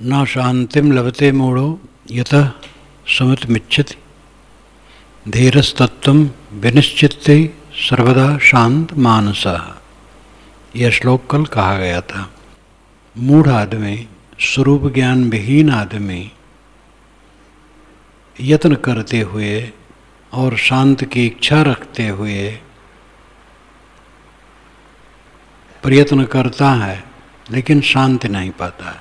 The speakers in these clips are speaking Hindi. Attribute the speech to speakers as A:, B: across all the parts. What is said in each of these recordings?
A: न शांतिं लभते मूढ़ो यतः सुमितमिच्छति धीरस्तत्त्वं विनिश्चित्ते सर्वदा शांत मानसः। यह श्लोक कल कहा गया था। मूढ़ आदमी, स्वरूप ज्ञान विहीन आदमी यत्न करते हुए और शांत की इच्छा रखते हुए प्रयत्न करता है, लेकिन शांति नहीं पाता है,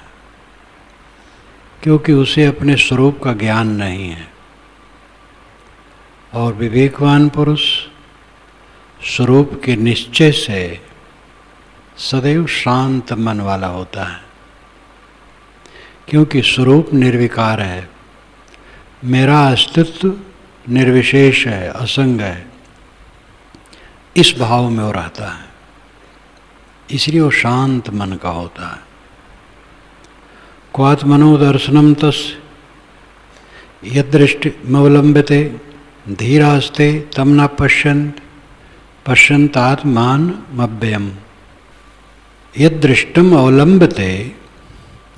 A: क्योंकि उसे अपने स्वरूप का ज्ञान नहीं है। और विवेकवान पुरुष स्वरूप के निश्चय से सदैव शांत मन वाला होता है, क्योंकि स्वरूप निर्विकार है। मेरा अस्तित्व निर्विशेष है, असंग है, इस भाव में वो रहता है, इसलिए वो शांत मन का होता है। क्वात्मनो दर्शनम तस्य यदृष्टिमवलंबिते धीरास्ते तम न पश्यन्तात्मानमव्ययम्। यदृष्टम अवलंबिते,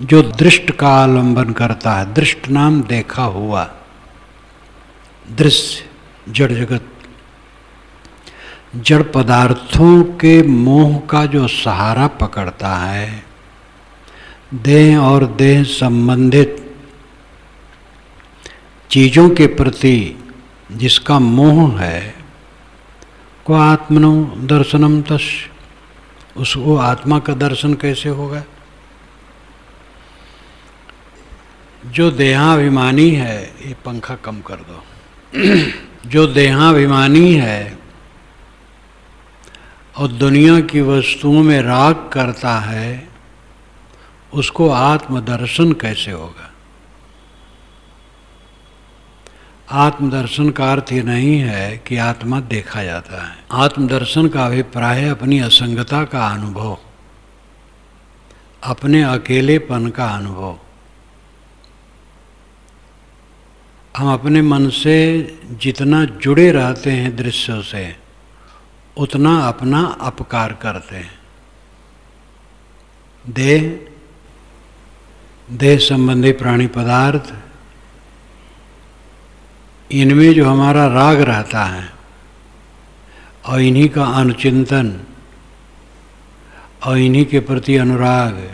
A: जो दृष्ट का अवलंबन करता है, दृष्ट नाम देखा हुआ, दृश्य जड़ जगत, जड़ पदार्थों के मोह का जो सहारा पकड़ता है, देह और देह संबंधित चीज़ों के प्रति जिसका मोह है, को आत्मनो दर्शनम तस्य, उसको आत्मा का दर्शन कैसे होगा? जो देहाभिमानी है, ये पंखा कम कर दो जो देहाभिमानी है और दुनिया की वस्तुओं में राग करता है, उसको आत्मदर्शन कैसे होगा? आत्मदर्शन का अर्थ ये नहीं है कि आत्मा देखा जाता है। आत्मदर्शन का अभिप्राय है अपनी असंगता का अनुभव, अपने अकेलेपन का अनुभव। हम अपने मन से जितना जुड़े रहते हैं दृश्यों से, उतना अपना अपकार करते हैं। देह संबंधी प्राणी पदार्थ, इनमें जो हमारा राग रहता है और इन्हीं का अनुचिंतन और इन्हीं के प्रति अनुराग,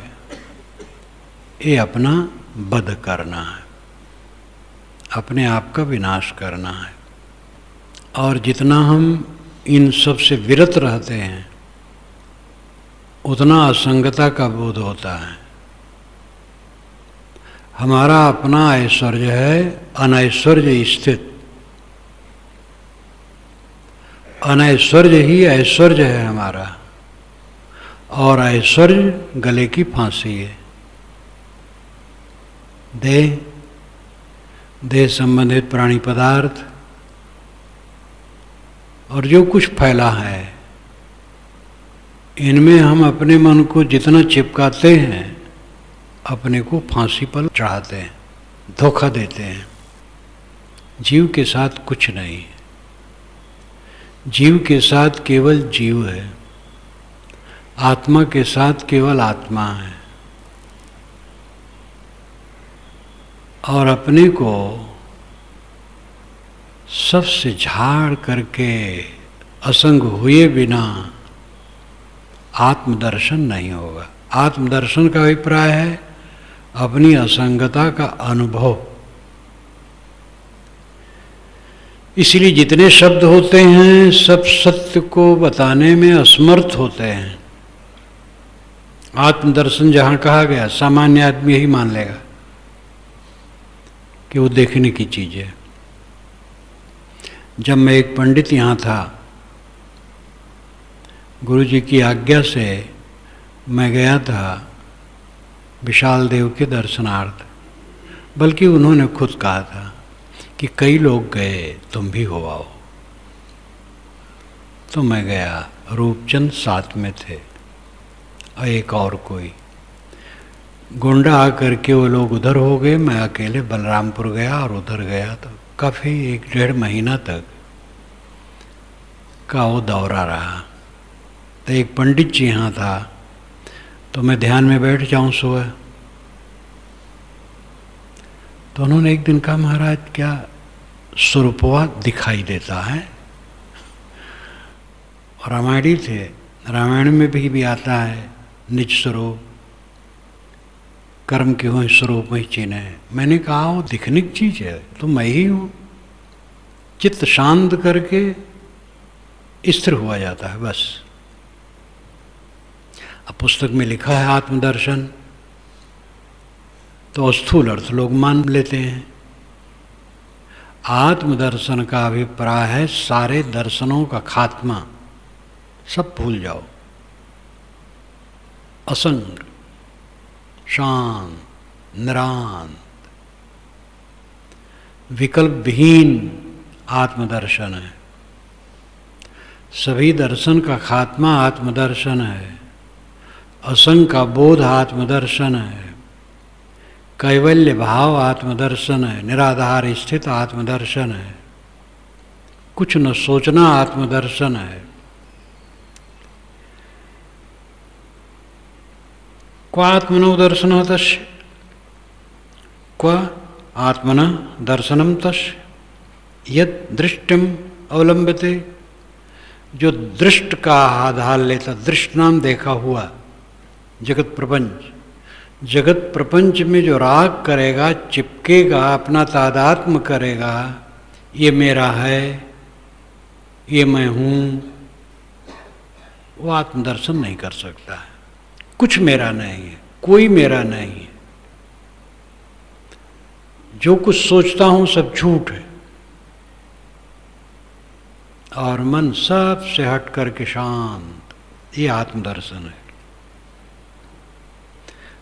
A: ये अपना वध करना है, अपने आप का विनाश करना है। और जितना हम इन सब से विरत रहते हैं, उतना असंगता का बोध होता है। हमारा अपना ऐश्वर्य है अनैश्वर्य स्थित, अनैश्वर्य ही ऐश्वर्य है हमारा, और ऐश्वर्य गले की फांसी है। देह संबंधित प्राणी पदार्थ और जो कुछ फैला है, इनमें हम अपने मन को जितना चिपकाते हैं, अपने को फांसी पर चढ़ाते हैं, धोखा देते हैं। जीव के साथ कुछ नहीं है, जीव के साथ केवल जीव है, आत्मा के साथ केवल आत्मा है। और अपने को सबसे झाड़ करके असंग हुए बिना आत्मदर्शन नहीं होगा। आत्मदर्शन का अभिप्राय है अपनी असंगता का अनुभव। इसलिए जितने शब्द होते हैं, सब सत्य को बताने में असमर्थ होते हैं। आत्मदर्शन जहाँ कहा गया, सामान्य आदमी यही मान लेगा कि वो देखने की चीज है। जब मैं एक पंडित यहाँ था, गुरु जी की आज्ञा से मैं गया था विशाल देव के दर्शनार्थ, बल्कि उन्होंने खुद कहा था कि कई लोग गए, तुम भी हो आओ। तो मैं गया, रूपचंद साथ में थे और एक और कोई। गुंडा आकर के वो लोग उधर हो गए, मैं अकेले बलरामपुर गया और उधर गया। तो काफ़ी 1-1.5 महीना तक का वो दौरा रहा। तो एक पंडित जी यहाँ था, तो मैं ध्यान में बैठ जाऊँ सुबह, तो उन्होंने एक दिन कहा, महाराज क्या स्वरूपवा दिखाई देता है? और रामायणी थे, रामायण में भी आता है निज स्वरूप, कर्म के हो स्वरूप में चिन्ह है। मैंने कहा वो दिखने की चीज है, तो मैं ही हूँ। चित्त शांत करके स्थिर हुआ जाता है बस। अब पुस्तक में लिखा है आत्मदर्शन, तो स्थूल अर्थ लोग मान लेते हैं। आत्मदर्शन का अभिप्राय है सारे दर्शनों का खात्मा, सब भूल जाओ, असंग, शांत, निरांत, विकल्प विहीन आत्मदर्शन है। सभी दर्शन का खात्मा आत्मदर्शन है। असंग का बोध आत्मदर्शन है। कैवल्य भाव आत्मदर्शन है। निराधार स्थित आत्मदर्शन है। कुछ न सोचना आत्मदर्शन है। क्व आत्मनो दर्शन तस्य, क्व आत्मना दर्शनम तस्य यद दृष्टिम अवलंबते। जो दृष्ट का आधार लेता, दृष्ट नाम देखा हुआ जगत प्रपंच, जगत प्रपंच में जो राग करेगा, चिपकेगा, अपना तादात्म्य करेगा, ये मेरा है, ये मैं हूँ, वो आत्मदर्शन नहीं कर सकता है। कुछ मेरा नहीं है, कोई मेरा नहीं है। जो कुछ सोचता हूँ सब झूठ है, और मन सब से हट करके शांत, ये आत्मदर्शन है।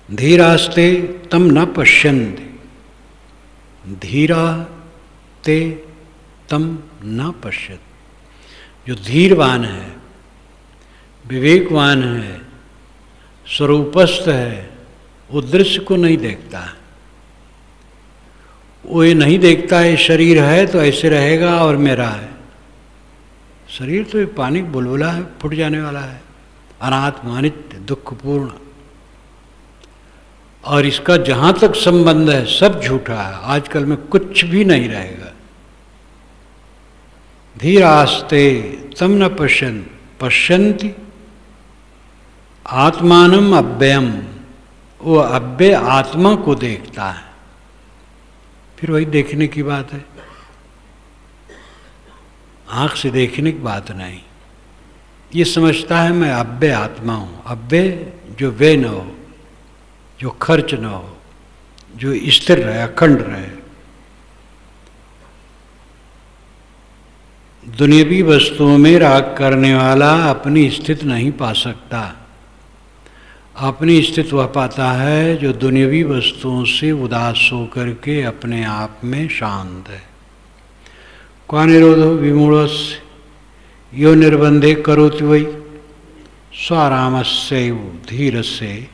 A: धीरास्ते तम न पश्यन्ति, धीरा ते तम न पश्यत। जो धीरवान है, विवेकवान है, स्वरूपस्थ है, वो दृश्य को नहीं देखता है। वो ये नहीं देखता है शरीर है तो ऐसे रहेगा और मेरा है। शरीर तो एक पानी का बुलबुला है, फूट जाने वाला है, अनात्म, अनित्य, दुखपूर्ण, और इसका जहाँ तक संबंध है सब झूठा है। आजकल में कुछ भी नहीं रहेगा। धीरास्ते तम न पश्यन्ति आत्मानम अव्ययम। वो अव्यय आत्मा को देखता है। फिर वही देखने की बात है, आंख से देखने की बात नहीं। ये समझता है मैं अव्यय आत्मा हूँ। अव्यय जो व्यय न हो, जो खर्च न हो, जो स्थिर रहे, अखंड रहे। दुनियावी वस्तुओं में राग करने वाला अपनी स्थिति नहीं पा सकता। अपनी स्थिति वह पाता है जो दुनियावी वस्तुओं से उदास होकर के अपने आप में शांत है। क्वा निरोधो विमूढ़स्य यो निर्बंधे करोति वै स्वारामस्यैव धीरस्य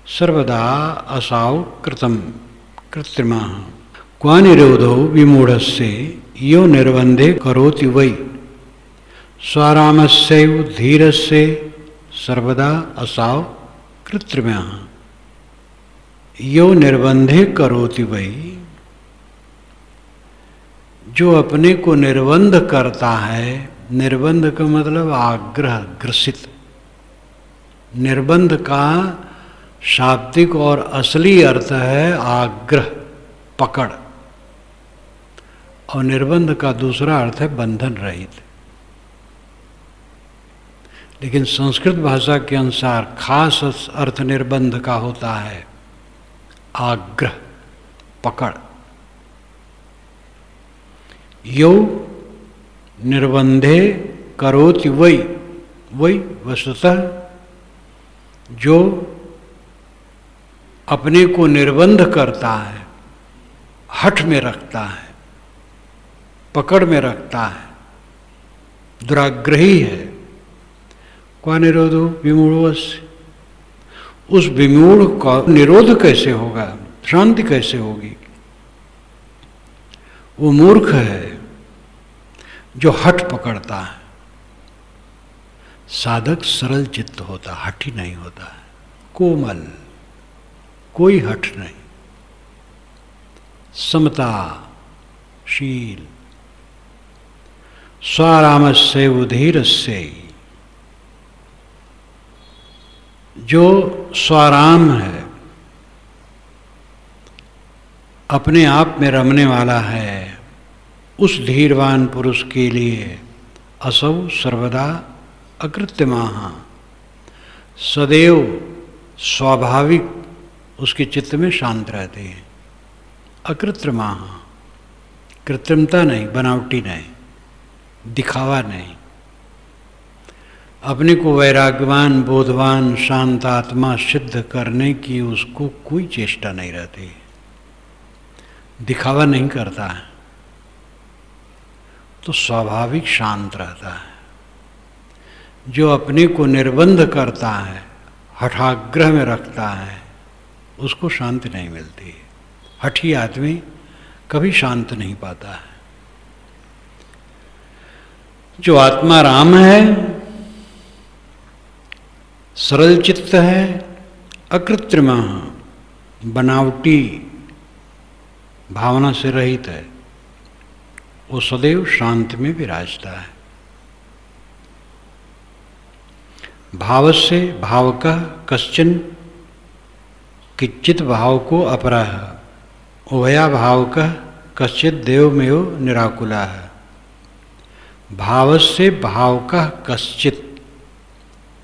A: सर्वदा असाव कृत्रिमः। क्वा निरोधो विमूढ़स्य यो निर्बंधे करोति वै स्वारामस्यैव धीरस्य सर्वदा असाव कृत्रिमः। यो निर्बंधे करोति वै, जो अपने को निर्बंध करता है। निर्बंध का मतलब आग्रह, ग्रसित। निर्बंध का शाब्दिक और असली अर्थ है आग्रह, पकड़, और निर्बंध का दूसरा अर्थ है बंधन रहित। लेकिन संस्कृत भाषा के अनुसार खास अर्थ निर्बंध का होता है आग्रह, पकड़। यो निर्बंधे करोति वै, वै वस्तुतः जो अपने को निर्बंध करता है, हठ में रखता है, पकड़ में रखता है, दुराग्रही है। क्वा निरोधो विमूढ़स्य, उस विमूढ़ का निरोध कैसे होगा, शांति कैसे होगी? वो मूर्ख है जो हठ पकड़ता है। साधक सरल चित्त होता, हठी नहीं होता है, कोमल, कोई हठ नहीं। समता शील, स्वारामस्य उधीरस्य, जो स्वाराम है, अपने आप में रमने वाला है, उस धीरवान पुरुष के लिए असौ सर्वदा अकृत्यमाः, सदैव स्वाभाविक उसके चित्त में शांत रहते हैं। अकृत्रिमाः, कृत्रिमता नहीं, बनावटी नहीं, दिखावा नहीं। अपने को वैराग्यवान, बोधवान, शांत आत्मा सिद्ध करने की उसको कोई चेष्टा नहीं रहती, दिखावा नहीं करता है, तो स्वाभाविक शांत रहता है। जो अपने को निर्बंध करता है, हठाग्रह में रखता है, उसको शांति नहीं मिलती। हठी आदमी कभी शांत नहीं पाता है। जो आत्मा राम है, सरल चित्त है, अकृत्रिमा, बनावटी भावना से रहित है, वो सदैव शांति में विराजता है। भाव से भाव का कश्चन किच्चित भाव को अपरः, उभया भाव का कश्चित देवमेव निराकुला है। भाव से भाव का कश्चित,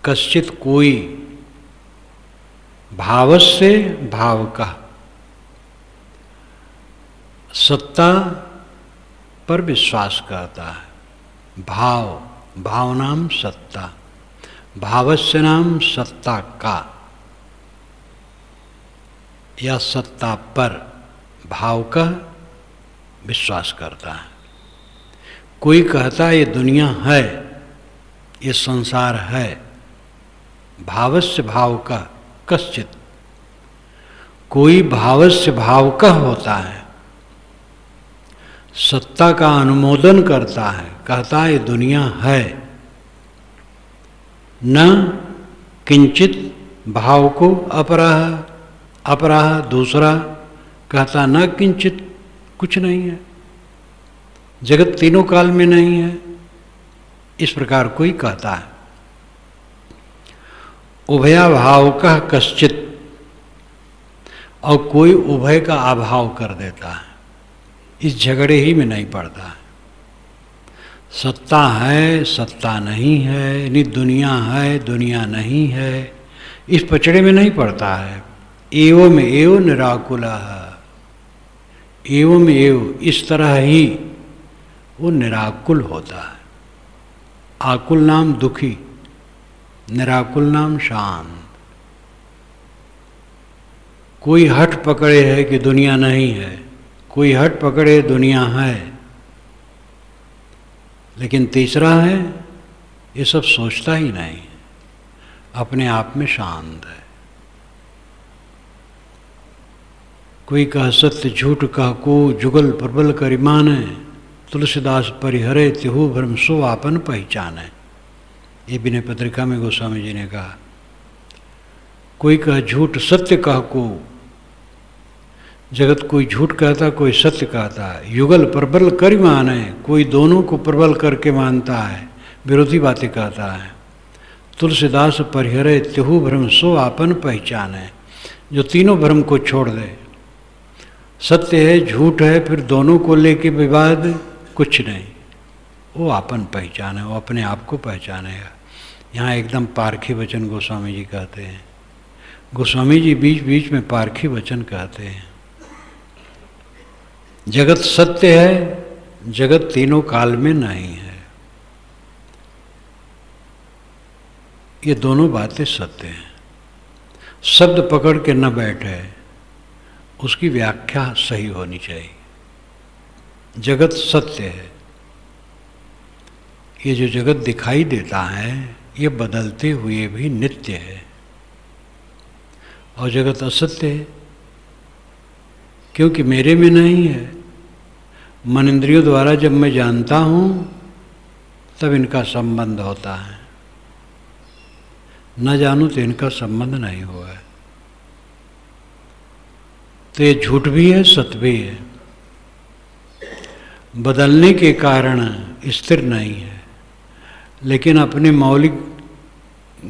A: कश्चित कोई, भाव से भाव का, सत्ता पर विश्वास करता है। भाव, भावनाम सत्ता, भावस्य नाम सत्ता का, या सत्ता पर भाव का विश्वास करता है। कोई कहता है ये दुनिया है, ये संसार है, भावस्य भाव का कश्चित, कोई भावस्य भाव का होता है, सत्ता का अनुमोदन करता है, कहता है ये दुनिया है, न किंचित भाव को अपराह, अपराह दूसरा कहता न किंचित, कुछ नहीं है, जगत तीनों काल में नहीं है, इस प्रकार कोई कहता है। उभया भाव का कश्चित, और कोई उभय का अभाव कर देता है, इस झगड़े ही में नहीं पड़ता है। सत्ता है, सत्ता नहीं है, यानी दुनिया है, दुनिया नहीं है, इस पचड़े में नहीं पड़ता है। एवं एव निराकुला, एवं एव, इस तरह ही वो निराकुल होता है। आकुल नाम दुखी, निराकुल नाम शांत। कोई हठ पकड़े है कि दुनिया नहीं है, कोई हठ पकड़े दुनिया है, लेकिन तीसरा है ये सब सोचता ही नहीं, अपने आप में शांत है। कोई कह सत्य झूठ कह को, जुगल प्रबल करिमाने, तुलसीदास परिहरे तिहु भ्रम सो आपन पहचाने। ये विनय पत्रिका में गोस्वामी जी ने कहा। कोई कह झूठ सत्य कह को, जगत कोई झूठ कहता, कोई सत्य कहता है। युगल प्रबल करि माने, कोई दोनों को प्रबल करके मानता है, विरोधी बातें कहता है। तुलसीदास परिहरे तिहु भ्रम सो आपन पहचाने, जो तीनों भ्रम को छोड़ दे, सत्य है झूठ है, फिर दोनों को लेके विवाद कुछ नहीं, वो आपन पहचाने, वो अपने आप को पहचानेगा। यहाँ एकदम पारखी वचन गोस्वामी जी कहते हैं। गोस्वामी जी बीच बीच में पारखी वचन कहते हैं। जगत सत्य है, जगत तीनों काल में नहीं है, ये दोनों बातें सत्य हैं। शब्द पकड़ के न बैठे, उसकी व्याख्या सही होनी चाहिए। जगत सत्य है, ये जो जगत दिखाई देता है ये बदलते हुए भी नित्य है, और जगत असत्य है क्योंकि मेरे में नहीं है। मन इंद्रियों द्वारा जब मैं जानता हूँ तब इनका संबंध होता है, न जानूं तो इनका संबंध नहीं हुआ है। तो ये झूठ भी है, सत्य भी है। बदलने के कारण स्थिर नहीं है, लेकिन अपने मौलिक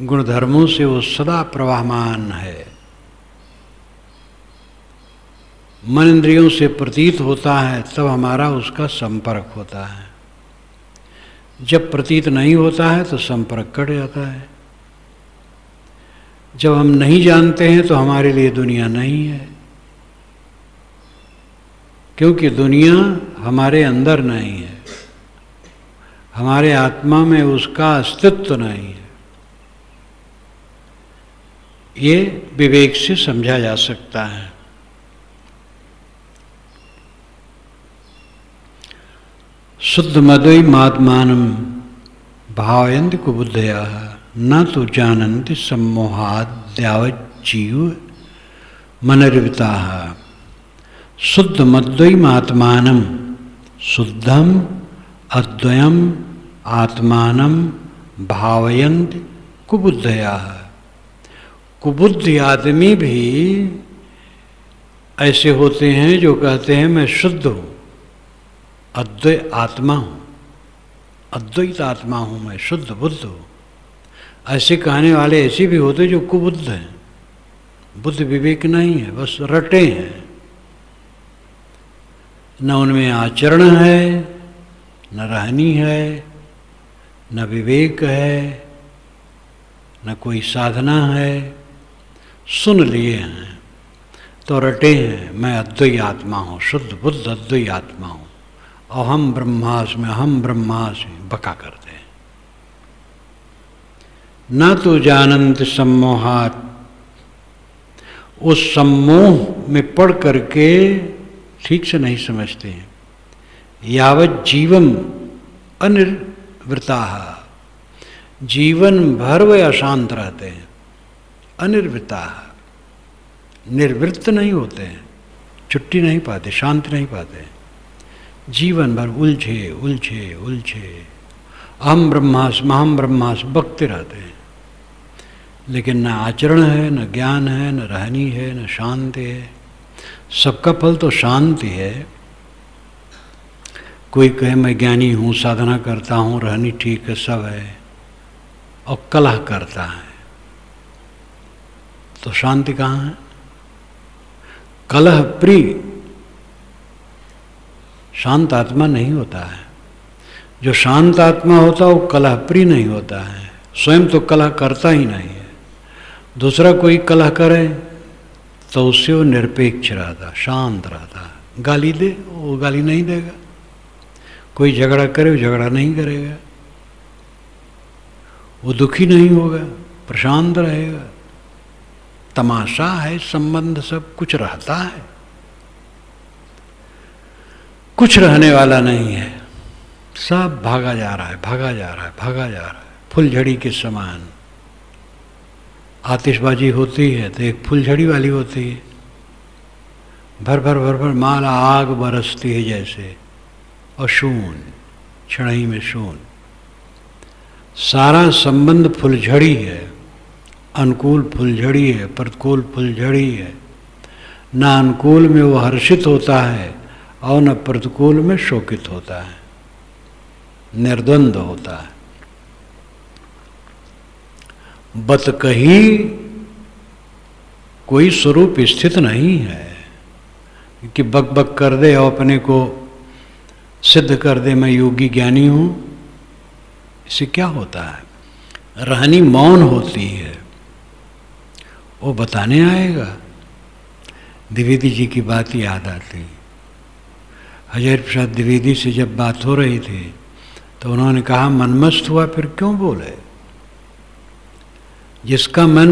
A: गुणधर्मों से वो सदा प्रवाहमान है। मन इंद्रियों से प्रतीत होता है तब हमारा उसका संपर्क होता है। जब प्रतीत नहीं होता है तो संपर्क कट जाता है। जब हम नहीं जानते हैं तो हमारे लिए दुनिया नहीं है, क्योंकि दुनिया हमारे अंदर नहीं है, हमारे आत्मा में उसका अस्तित्व नहीं है। ये विवेक से समझा जा सकता है। शुद्ध मद्वै मात्मानं भावयन्ति कुबुद्धया न तो जानन्ति सम्मोहाद्यावज्जीव मनर्विताः। शुद्ध मद्वैम आत्मानं, शुद्धम अद्वयम आत्मानं भावयन्ति कुबुद्धया। कुबुद्धि आदमी भी ऐसे होते हैं जो कहते हैं मैं शुद्ध हूँ, अद्वैत आत्मा हूँ, अद्वैत आत्मा हूँ, मैं शुद्ध बुद्ध हूँ। ऐसे कहने वाले ऐसे भी होते जो कुबुद्ध हैं, बुद्ध विवेक नहीं है, बस रटे हैं। न उनमें आचरण है, न रहनी है, न विवेक है, न कोई साधना है। सुन लिए हैं तो रटे हैं, मैं अद्वैत आत्मा हूँ, शुद्ध बुद्ध अद्वैत आत्मा हूँ, अहम ब्रह्मास्मि अहम ब्रह्मास्मि बका करते हैं। न तो जानन्ति सम्मोहात्, उस सम्मोह में पढ़ करके ठीक से नहीं समझते हैं। यावत् जीवम अनिर्वृताः, जीवन भर वे अशांत रहते हैं। अनिर्वृताः, निर्वृत्त नहीं होते हैं, छुट्टी नहीं पाते, शांति नहीं पाते, जीवन भर उलझे उलझे उलझे, अहम ब्रह्मास्मि अहम ब्रह्मास्मि बकते रहते हैं। लेकिन न आचरण है, न ज्ञान है, न रहनी है, न शांति है। सबका फल तो शांति है। कोई कहे मैं ज्ञानी हूँ, साधना करता हूँ, रहनी ठीक है, सब है, और कलह करता है, तो शांति कहाँ है? कलह प्रिय शांत आत्मा नहीं होता है। जो शांत आत्मा होता है वो कलह प्रिय नहीं होता है, स्वयं तो कलह करता ही नहीं है। दूसरा कोई कलह करे तो उससे वो निरपेक्ष रहता, शांत रहता। गाली दे, वो गाली नहीं देगा। कोई झगड़ा करे, वो झगड़ा नहीं करेगा। वो दुखी नहीं होगा, प्रशांत रहेगा। तमाशा है, संबंध सब कुछ रहता है, कुछ रहने वाला नहीं है। सब भागा जा रहा है, भागा जा रहा है, भागा जा रहा है, फुलझड़ी के समान। आतिशबाजी होती है तो एक फुलझड़ी वाली होती है, भर भर भर भर माला आग बरसती है जैसे, और शून्य, क्षण ही में शून्य। सारा संबंध फुलझड़ी है, अनुकूल फुलझड़ी है, प्रतिकूल फुलझड़ी है। न अनुकूल में वो हर्षित होता है और न प्रतिकूल में शोकित होता है, निर्द्वंद होता है। बत कही कोई स्वरूप स्थित नहीं है कि बक बक कर दे और अपने को सिद्ध कर दे मैं योगी ज्ञानी हूँ। इससे क्या होता है? रहनी मौन होती है, वो बताने आएगा। द्विवेदी जी की बात याद आती। हज़ार प्रसाद द्विवेदी से जब बात हो रही थी तो उन्होंने कहा मनमस्त हुआ फिर क्यों बोले? जिसका मन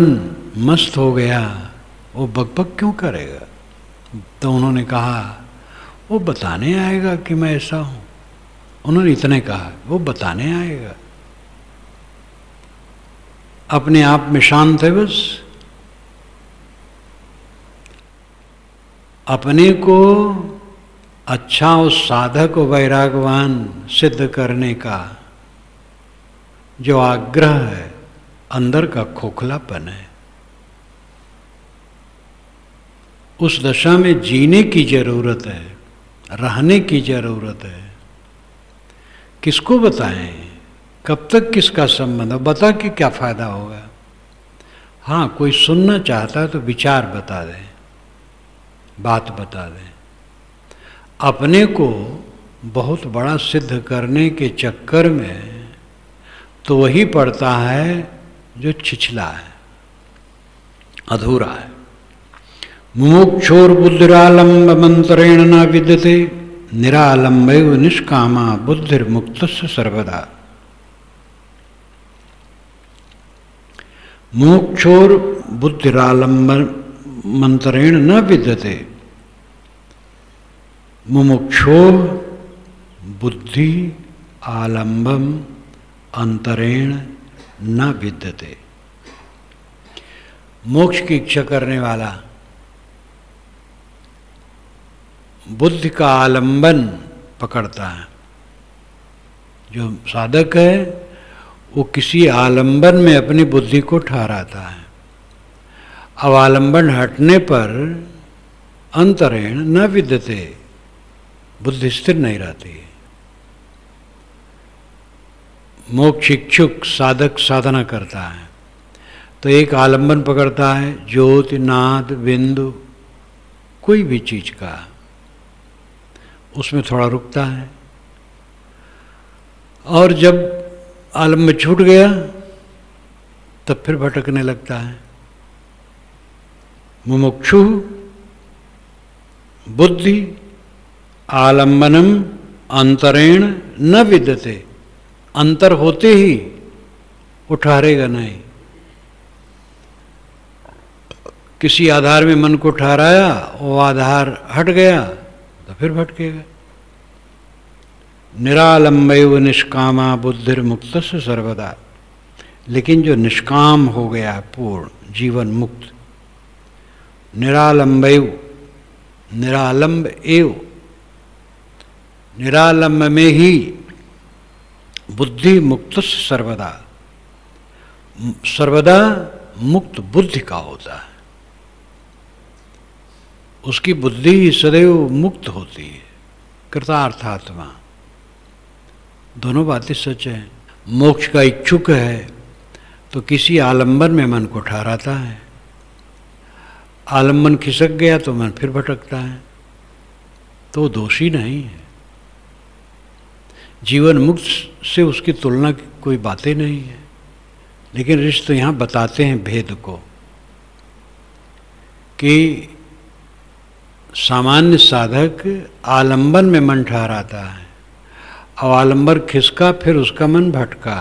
A: मस्त हो गया वो बकबक क्यों करेगा? तो उन्होंने कहा वो बताने आएगा कि मैं ऐसा हूँ। उन्होंने इतने कहा, वो बताने आएगा। अपने आप में शांत है बस। अपने को अच्छा और साधक और वैरागवान सिद्ध करने का जो आग्रह है, अंदर का खोखलापन है, उस दशा में जीने की जरूरत है, रहने की जरूरत है। किसको बताएं, कब तक किसका संबंध, बता के क्या फायदा होगा। हाँ, कोई सुनना चाहता है तो विचार बता दें, बात बता दें। अपने को बहुत बड़ा सिद्ध करने के चक्कर में तो वही पड़ता है जो छिछला है, अधूरा है। मुमुक्षोर बुद्धिरालंब मंत्रेण न विद्यते निरालंबैव निष्कामा बुद्धिर्मुक्तस्य सर्वदा। मुमुक्षोर बुद्धिरालंब मंत्रेण न विद्यते, मुमुक्षो बुद्धि आलंबम अंतरेण न विद्यते। मोक्ष की इच्छा करने वाला बुद्धि का आलंबन पकड़ता है। जो साधक है वो किसी आलंबन में अपनी बुद्धि को ठहराता है। अब आलंबन हटने पर अंतरेण न विद्यते, बुद्धि स्थिर नहीं रहती। मोक्ष इच्छुक साधक साधना करता है तो एक आलंबन पकड़ता है, ज्योति, नाद, बिंदु, कोई भी चीज का, उसमें थोड़ा रुकता है। और जब आलंबन छूट गया तब फिर भटकने लगता है। मुमुक्षु बुद्धि आलंबनम अंतरेण न विद्यते, अंतर होते ही वो ठहरेगा नहीं। किसी आधार में मन को ठहराया, वो आधार हट गया तो फिर भटकेगा। निरालंबैव निष्कामा बुद्धिर्मुक्तस्य सर्वदा। लेकिन जो निष्काम हो गया, पूर्ण जीवन मुक्त, निरालंबैव, निरालंब एव, निरालंब में ही बुद्धि मुक्तस्य सर्वदा, सर्वदा मुक्त बुद्धि का होता है। उसकी बुद्धि ही सदैव मुक्त होती है, कृतार्थात्मा। दोनों बातें सच है। मोक्ष का इच्छुक है तो किसी आलंबन में मन को ठहराता है, आलंबन खिसक गया तो मन फिर भटकता है, तो दोषी नहीं है। जीवन मुक्त से उसकी तुलना की कोई बातें नहीं है। लेकिन ऋषि तो यहाँ बताते हैं भेद को कि सामान्य साधक आलंबन में मन ठहराता है, और आलंबन खिसका फिर उसका मन भटका।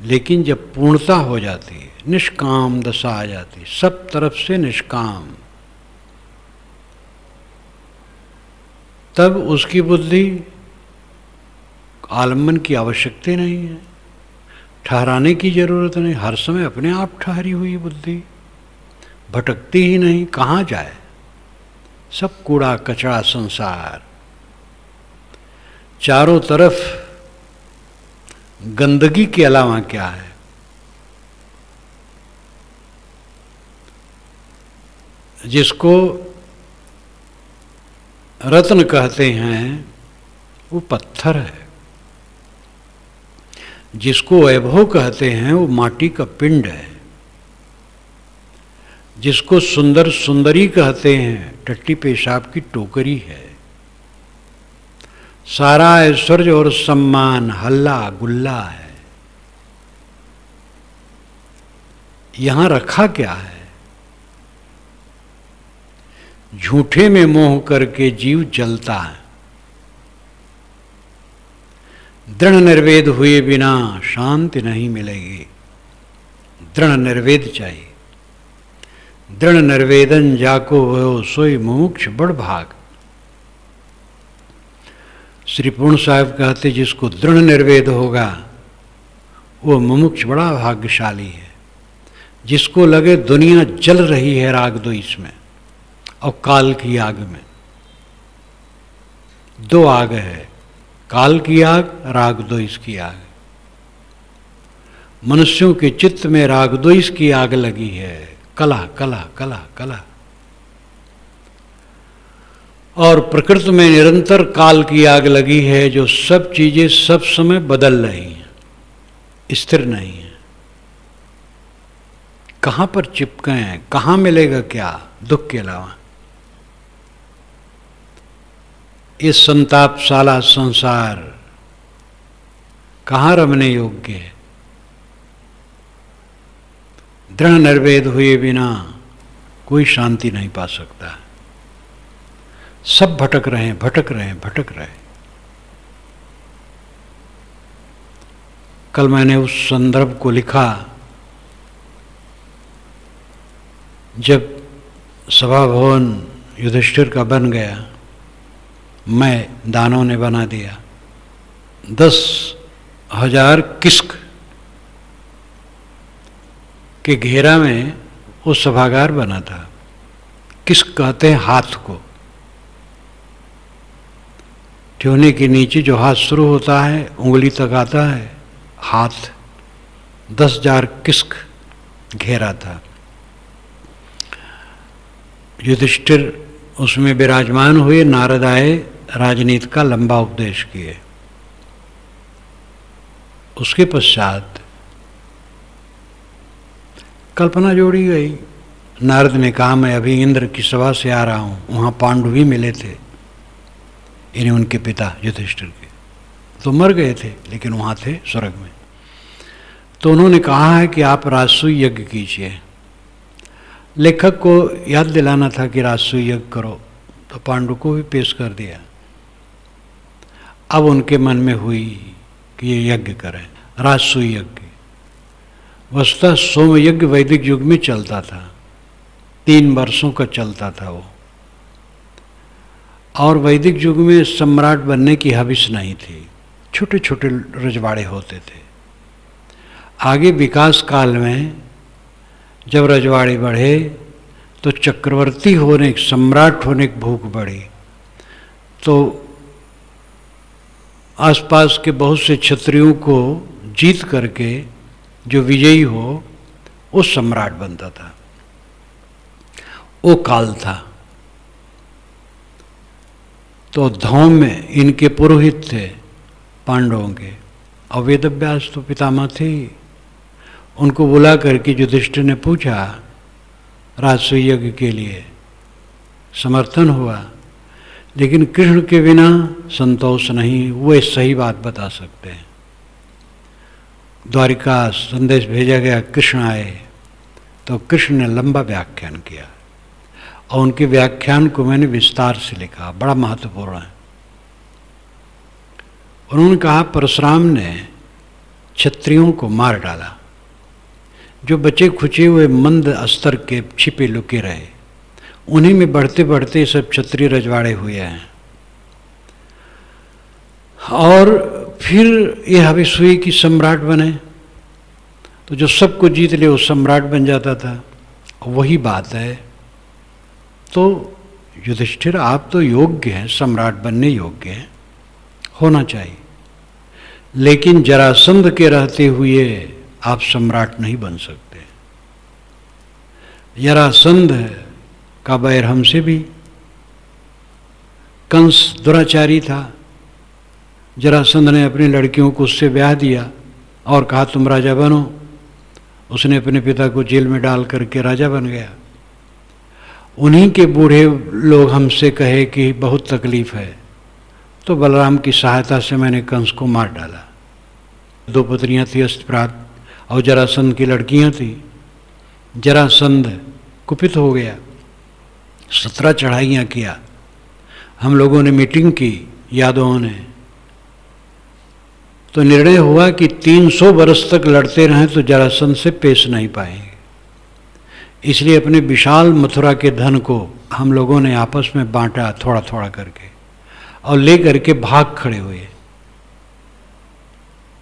A: लेकिन जब पूर्णता हो जाती है, निष्काम दशा आ जाती, सब तरफ से निष्काम, तब उसकी बुद्धि आलंबन की आवश्यकता नहीं है, ठहराने की जरूरत नहीं। हर समय अपने आप ठहरी हुई बुद्धि, भटकती ही नहीं। कहाँ जाए, सब कूड़ा कचरा संसार, चारों तरफ गंदगी के अलावा क्या है। जिसको रत्न कहते हैं वो पत्थर है, जिसको वैभव कहते हैं वो माटी का पिंड है, जिसको सुंदर सुंदरी कहते हैं टट्टी पेशाब की टोकरी है। सारा ऐश्वर्य और सम्मान हल्ला गुल्ला है। यहां रखा क्या है? झूठे में मोह करके जीव जलता है। दृढ़ निर्वेद हुए बिना शांति नहीं मिलेगी। दृढ़ निर्वेद चाहिए। दृढ़ निर्वेदन जाको भयो सोई मुमुक्ष बड़ भाग। श्री पूर्ण साहब कहते जिसको दृढ़ निर्वेद होगा वो मुमुक्ष बड़ा भाग्यशाली है। जिसको लगे दुनिया जल रही है राग द्वेष में और काल की आग में। दो आग है, काल की आग, राग द्वेष की आग। मनुष्यों के चित्त में राग द्वेष की आग लगी है। कला कला कला कला। और प्रकृति में निरंतर काल की आग लगी है, जो सब चीजें सब समय बदल रही हैं, स्थिर नहीं है। कहां पर चिपके हैं, कहां मिलेगा क्या दुख के अलावा? इस संतापशाला संसार कहां रमने योग्य है? दृढ़ निर्वेद हुए बिना कोई शांति नहीं पा सकता। सब भटक रहे हैं, भटक रहे हैं, भटक रहे हैं। कल मैंने उस संदर्भ को लिखा जब सभा भवन युधिष्ठिर का बन गया, मैं दानों ने बना दिया। 10,000 किस्क के घेरा में वो सभागार बना था। किस्क कहते हैं हाथ को, ठियोने के नीचे जो हाथ शुरू होता है उंगली तक आता है हाथ। 10,000 किस्क घेरा था। युधिष्ठिर उसमें विराजमान हुए। नारद आए, राजनीति का लंबा उपदेश किए। उसके पश्चात कल्पना जोड़ी गई। नारद ने कहा, मैं अभी इंद्र की सभा से आ रहा हूं, वहां पांडु भी मिले थे, इन्हें उनके पिता युधिष्ठिर के, तो मर गए थे लेकिन वहां थे स्वर्ग में। तो उन्होंने कहा है कि आप राजसूय यज्ञ कीजिए। लेखक को याद दिलाना था कि राजसूय यज्ञ करो, तो पांडु को भी पेश कर दिया। अब उनके मन में हुई कि ये यज्ञ करें, राजसूय यज्ञ। वस्तुतः सोम यज्ञ वैदिक युग में चलता था, 3 वर्षों का चलता था वो। और वैदिक युग में सम्राट बनने की हविस नहीं थी, छोटे छोटे रजवाड़े होते थे। आगे विकास काल में जब रजवाड़े बढ़े तो चक्रवर्ती होने, सम्राट होने की भूख बढ़ी, तो आसपास के बहुत से क्षत्रियों को जीत करके जो विजयी हो वो सम्राट बनता था। वो काल था। तो धौम में इनके पुरोहित थे पांडवों के, और वेदव्यास तो पितामह थे। उनको बुला करके युधिष्ठिर ने पूछा, राजसूय यज्ञ के लिए समर्थन हुआ, लेकिन कृष्ण के बिना संतोष नहीं, वो सही बात बता सकते हैं। द्वारिका संदेश भेजा गया, कृष्ण आए, तो कृष्ण ने लंबा व्याख्यान किया, और उनके व्याख्यान को मैंने विस्तार से लिखा, बड़ा महत्वपूर्ण है। उन्होंने कहा, परशुराम ने क्षत्रियों को मार डाला, जो बचे खुचे हुए मंद स्तर के छिपे लुके रहे, उन्हीं में बढ़ते बढ़ते सब क्षत्रिय रजवाड़े हुए हैं। और फिर ये हविस हुई कि सम्राट बने, तो जो सबको जीत ले वो सम्राट बन जाता था। वही बात है। तो युधिष्ठिर, आप तो योग्य हैं, सम्राट बनने योग्य हैं, होना चाहिए, लेकिन जरासंध के रहते हुए आप सम्राट नहीं बन सकते। जरासंध का बैर हमसे भी। कंस दुराचारी था, जरासंध ने अपनी लड़कियों को उससे ब्याह दिया और कहा तुम राजा बनो। उसने अपने पिता को जेल में डाल करके राजा बन गया। उन्हीं के बूढ़े लोग हमसे कहे कि बहुत तकलीफ है, तो बलराम की सहायता से मैंने कंस को मार डाला। 2 पत्नियां थी अस्तप्रात, और जरासंध की लड़कियां थी। जरासंध कुपित हो गया, 17 चढ़ाइयाँ किया। हम लोगों ने मीटिंग की, यादवों ने, तो निर्णय हुआ कि 300 वर्ष तक लड़ते रहें तो जरासंध से पेश नहीं पाएंगे। इसलिए अपने विशाल मथुरा के धन को हम लोगों ने आपस में बांटा थोड़ा थोड़ा करके, और ले करके भाग खड़े हुए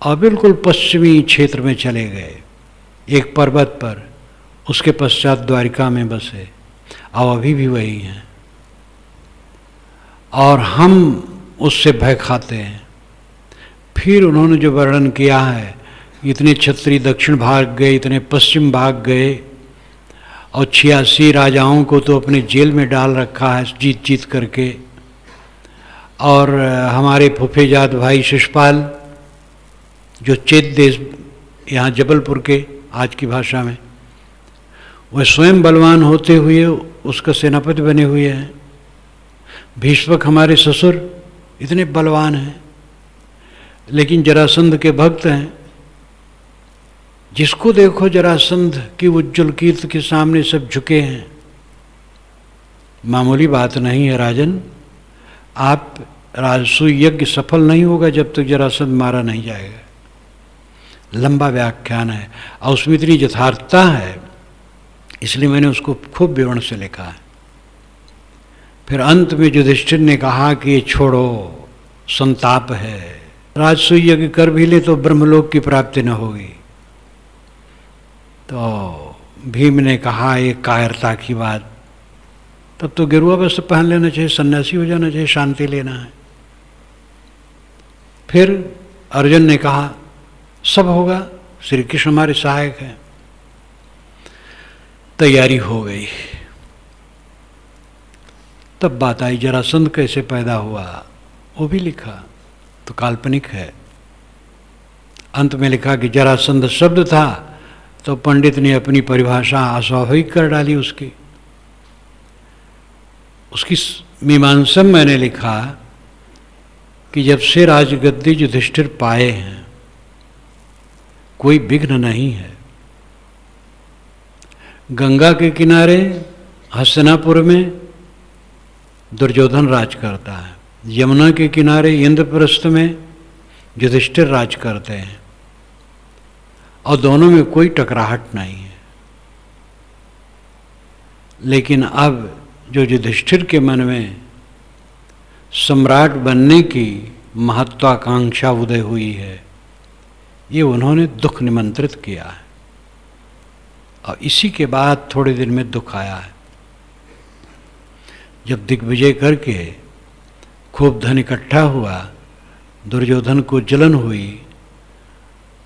A: और बिल्कुल पश्चिमी क्षेत्र में चले गए, एक पर्वत पर। उसके पश्चात द्वारिका में बसे, और अभी भी वही हैं। और हम उससे भय खाते हैं। फिर उन्होंने जो वर्णन किया है, इतने क्षत्रिय दक्षिण भाग गए, इतने पश्चिम भाग गए, और 86 राजाओं को तो अपने जेल में डाल रखा है जीत जीत करके। और हमारे फूफेजात भाई शिषपाल जो चेत देश यहाँ जबलपुर के आज की भाषा में, वह स्वयं बलवान होते हुए उसका सेनापति बने हुए हैं। भीष्मक हमारे ससुर इतने बलवान हैं, लेकिन जरासंध के भक्त हैं। जिसको देखो जरासंध की उज्ज्वल कीर्ति के सामने सब झुके हैं। मामूली बात नहीं है राजन। आप राजसूय यज्ञ सफल नहीं होगा जब तक जरासंध मारा नहीं जाएगा। लंबा व्याख्यान है और उसमें इतनी यथार्थता है, इसलिए मैंने उसको खूब विवरण से लिखा है। फिर अंत में युधिष्ठिर ने कहा कि ये छोड़ो, संताप है, राजसूय यज्ञ कर भी ले तो ब्रह्मलोक की प्राप्ति न होगी। तो भीम ने कहा ये कायरता की बात, तब तो गिरुआ वस्त्र पहन लेना चाहिए, सन्यासी हो जाना चाहिए, शांति लेना है। फिर अर्जुन ने कहा सब होगा, श्री कृष्ण हमारे सहायक हैं। तैयारी हो गई। तब बात आई जरासंध कैसे पैदा हुआ, वो भी लिखा, तो काल्पनिक है। अंत में लिखा कि जरासंध शब्द था तो पंडित ने अपनी परिभाषा अस्वाभाविक कर डाली उसकी मीमांसा मैंने लिखा कि जब से राजगद्दी युधिष्ठिर पाए हैं कोई विघ्न नहीं है। गंगा के किनारे हस्तिनापुर में दुर्योधन राज करता है, यमुना के किनारे इंद्रप्रस्थ में युधिष्ठिर राज करते हैं, और दोनों में कोई टकराहट नहीं है। लेकिन अब जो युधिष्ठिर के मन में सम्राट बनने की महत्वाकांक्षा उदय हुई है, ये उन्होंने दुख निमंत्रित किया है, और इसी के बाद थोड़े दिन में दुख आया है। जब दिग्विजय करके खूब धन इकट्ठा हुआ, दुर्योधन को जलन हुई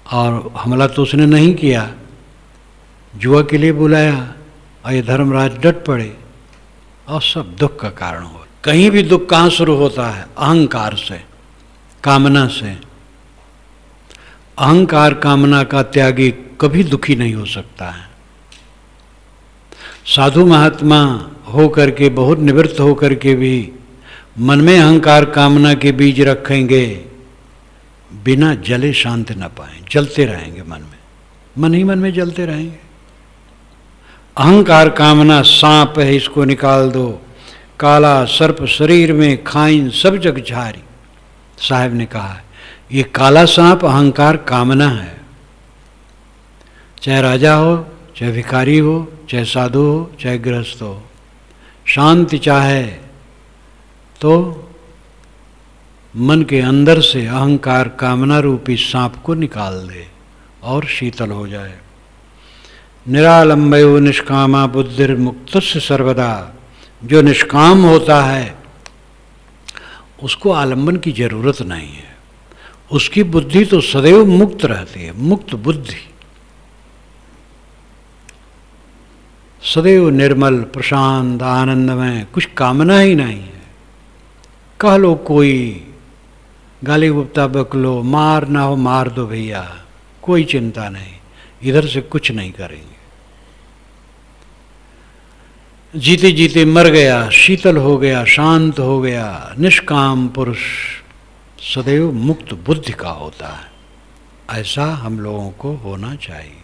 A: और हमला तो उसने नहीं किया, जुआ के लिए बुलाया और ये धर्मराज डट पड़े और सब दुख का कारण हो। कहीं भी दुख कहाँ शुरू होता है? अहंकार से, कामना से। अहंकार कामना का त्यागी कभी दुखी नहीं हो सकता है। साधु महात्मा हो करके, बहुत निवृत्त हो करके भी मन में अहंकार कामना के बीज रखेंगे, बिना जले शांति न पाए, जलते रहेंगे मन ही मन में जलते रहेंगे। अहंकार कामना सांप है, इसको निकाल दो, काला सर्प शरीर में खाइन सब जग झारी। साहब ने कहा ये काला सांप अहंकार कामना है। चाहे राजा हो, चाहे भिखारी हो, चाहे साधु हो, चाहे गृहस्थ हो, शांति चाहे तो मन के अंदर से अहंकार कामना रूपी सांप को निकाल दे और शीतल हो जाए। निरालंबयो निष्कामा बुद्धिर्मुक्तस्य सर्वदा। जो निष्काम होता है उसको आलंबन की जरूरत नहीं है, उसकी बुद्धि तो सदैव मुक्त रहती है, मुक्त बुद्धि, सदैव निर्मल प्रशांत आनंदमय, कुछ कामना ही नहीं है। कह लो कोई गाली गुप्ता बक लो, मार ना हो मार दो भैया, कोई चिंता नहीं, इधर से कुछ नहीं करेंगे। जीते जीते मर गया, शीतल हो गया, शांत हो गया। निष्काम पुरुष सदैव मुक्त बुद्धि का होता है। ऐसा हम लोगों को होना चाहिए।